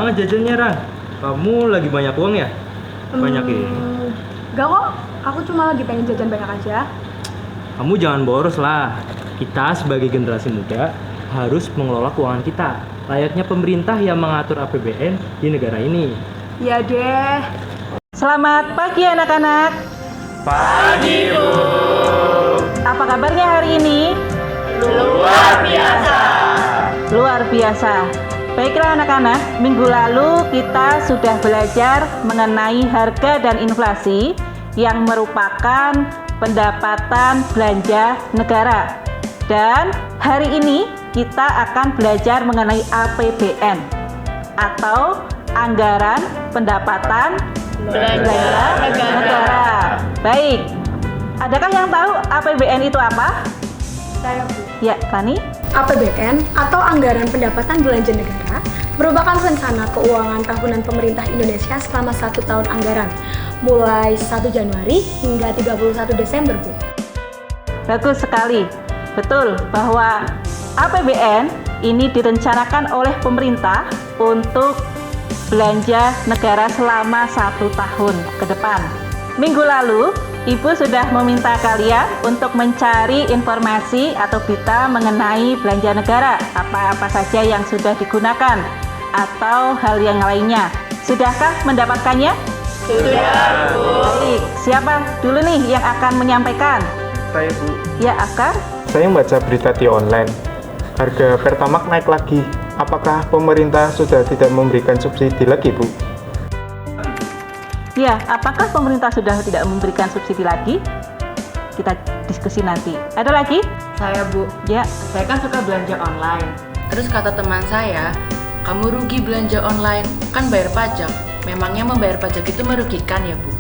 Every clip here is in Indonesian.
banget jajannya, Ran. Kamu lagi banyak uang ya? Banyak ini. Gak kok, aku cuma lagi pengen jajan banyak aja. Kamu jangan boros lah. Kita sebagai generasi muda harus mengelola keuangan kita. Layaknya pemerintah yang mengatur APBN di negara ini. Iya deh. Selamat pagi anak-anak. Pagi, Bu. Apa kabarnya hari ini? Luar biasa. Luar biasa. Baiklah anak-anak, minggu lalu kita sudah belajar mengenai harga dan inflasi yang merupakan pendapatan belanja negara. Dan hari ini kita akan belajar mengenai APBN atau Anggaran Pendapatan Belanja Negara. Baik, adakah yang tahu APBN itu apa? Saya Bu. Ya, Tani? APBN atau Anggaran Pendapatan Belanja Negara merupakan rencana keuangan tahunan pemerintah Indonesia selama 1 tahun anggaran, mulai 1 Januari hingga 31 Desember, Bu. Bagus sekali. Betul bahwa APBN ini direncanakan oleh pemerintah untuk belanja negara selama 1 tahun ke depan. Minggu lalu, Ibu sudah meminta kalian untuk mencari informasi atau berita mengenai belanja negara, apa-apa saja yang sudah digunakan, atau hal yang lainnya. Sudahkah mendapatkannya? Sudah, Bu. Baik, siapa dulu nih yang akan menyampaikan? Saya, Bu. Ya, Akar? Saya membaca berita di online. Harga Pertamax naik lagi. Apakah pemerintah sudah tidak memberikan subsidi lagi, Bu? Ya, apakah pemerintah sudah tidak memberikan subsidi lagi? Kita diskusi nanti. Ada lagi? Saya Bu, Ya, saya kan suka belanja online. Terus kata teman saya, kamu rugi belanja online, kan bayar pajak. Memangnya membayar pajak itu merugikan ya Bu?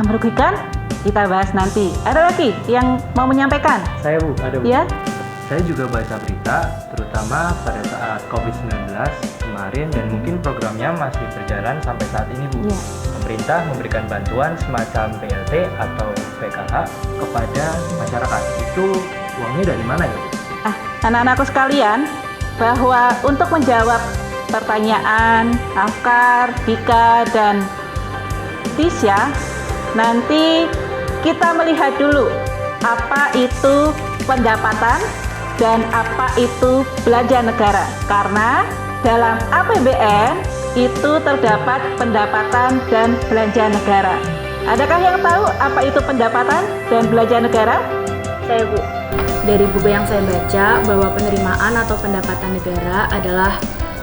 merugikan? Kita bahas nanti. Ada lagi yang mau menyampaikan? Saya, Bu, ada, Bu. Ya, Saya juga baca berita, terutama pada saat COVID-19 kemarin dan mungkin programnya masih berjalan sampai saat ini, Bu. ya. Pemerintah memberikan bantuan semacam BLT atau PKH kepada masyarakat. Itu uangnya dari mana ya, Bu? Anak-anakku sekalian, bahwa untuk menjawab pertanyaan Afkar, Dika, dan Tisha, nanti kita melihat dulu apa itu pendapatan dan apa itu belanja negara. Karena dalam APBN itu terdapat pendapatan dan belanja negara. Adakah yang tahu apa itu pendapatan dan belanja negara? Saya Bu. Dari buku yang saya baca bahwa penerimaan atau pendapatan negara adalah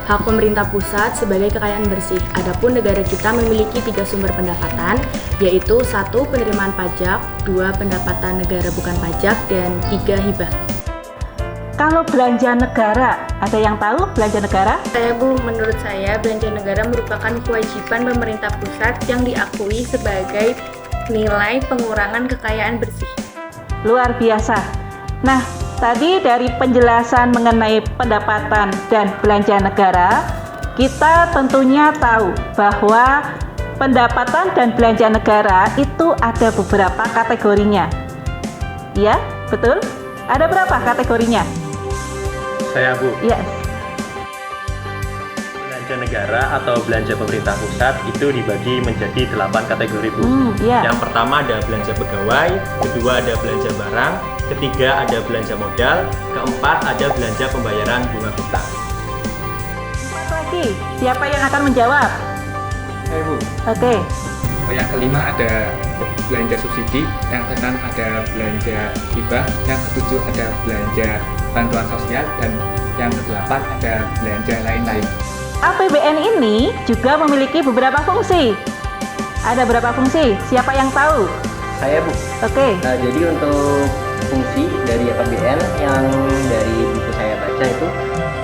hak pemerintah pusat sebagai kekayaan bersih. Adapun negara kita memiliki 3 sumber pendapatan, yaitu 1. Penerimaan pajak, 2. Pendapatan negara bukan pajak, dan 3. Hibah. Kalau belanja negara, ada yang tahu belanja negara? Saya Bu, menurut saya belanja negara merupakan kewajiban pemerintah pusat yang diakui sebagai nilai pengurangan kekayaan bersih. Luar biasa. Nah, tadi dari penjelasan mengenai pendapatan dan belanja negara, kita tentunya tahu bahwa pendapatan dan belanja negara itu ada beberapa kategorinya. Ya, betul? Ada berapa kategorinya? Saya, Bu. Ya, Belanja negara atau belanja pemerintah pusat itu dibagi menjadi 8 kategori, Bu. ya. Yang pertama ada belanja pegawai, kedua ada belanja barang, ketiga ada belanja modal, keempat ada belanja pembayaran bunga hutang. 4 lagi. Siapa yang akan menjawab? Saya, Bu. Oke. Yang kelima ada belanja subsidi, yang keenam ada belanja hibah, yang ketujuh ada belanja bantuan sosial, dan yang kedelapan ada belanja lain-lain. APBN ini juga memiliki beberapa fungsi. Ada berapa fungsi? Siapa yang tahu? Saya, Bu. Oke. Jadi untuk fungsi dari APBN yang dari buku saya baca itu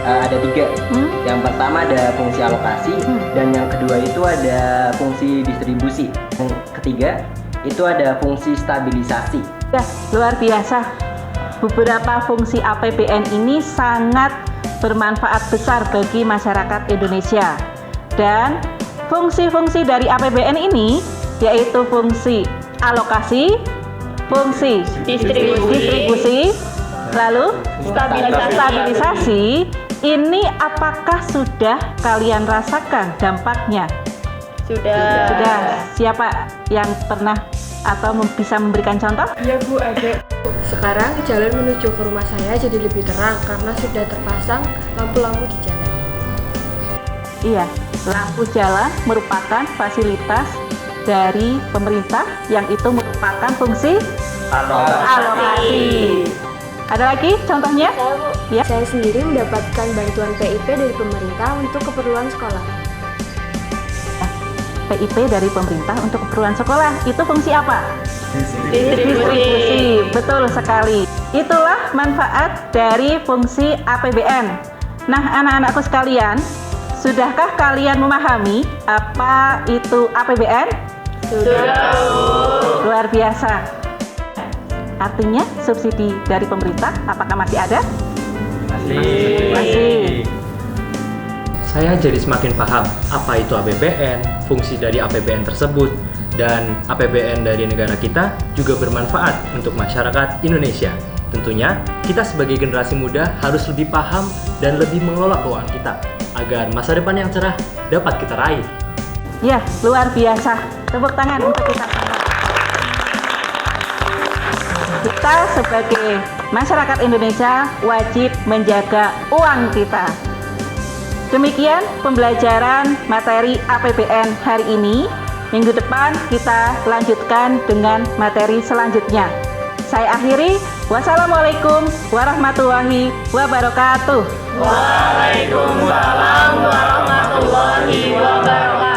ada 3. Yang pertama ada fungsi alokasi, dan yang kedua itu ada fungsi distribusi. Yang ketiga itu ada fungsi stabilisasi. Ya, luar biasa. Beberapa fungsi APBN ini sangat bermanfaat besar bagi masyarakat Indonesia. Dan fungsi-fungsi dari APBN ini yaitu fungsi alokasi, fungsi distribusi, lalu stabilisasi, Ini apakah sudah kalian rasakan dampaknya? Sudah. Siapa yang pernah atau bisa memberikan contoh? Ya Bu, ada. Sekarang jalan menuju ke rumah saya jadi lebih terang karena sudah terpasang lampu-lampu di jalan. Iya, lampu jalan merupakan fasilitas dari pemerintah yang itu merupakan fungsi alokasi. Ada lagi contohnya? Ya. Saya sendiri mendapatkan bantuan PIP dari pemerintah untuk keperluan sekolah. PIP dari pemerintah untuk keperluan sekolah, itu fungsi apa? Distribusi. Betul sekali. Itulah manfaat dari fungsi APBN. Nah, anak-anakku sekalian, sudahkah kalian memahami apa itu APBN? Sudah. Luar biasa. Artinya subsidi dari pemerintah apakah masih ada? Masih. Saya jadi semakin paham apa itu APBN, fungsi dari APBN tersebut, dan APBN dari negara kita juga bermanfaat untuk masyarakat Indonesia. Tentunya, kita sebagai generasi muda harus lebih paham dan lebih mengelola keuangan kita, agar masa depan yang cerah dapat kita raih. Ya, luar biasa. Tepuk tangan untuk kita semua. Kita sebagai masyarakat Indonesia wajib menjaga uang kita. Demikian pembelajaran materi APBN hari ini. Minggu depan kita lanjutkan dengan materi selanjutnya. Saya akhiri. Wassalamualaikum warahmatullahi wabarakatuh. Waalaikumsalam warahmatullahi wabarakatuh.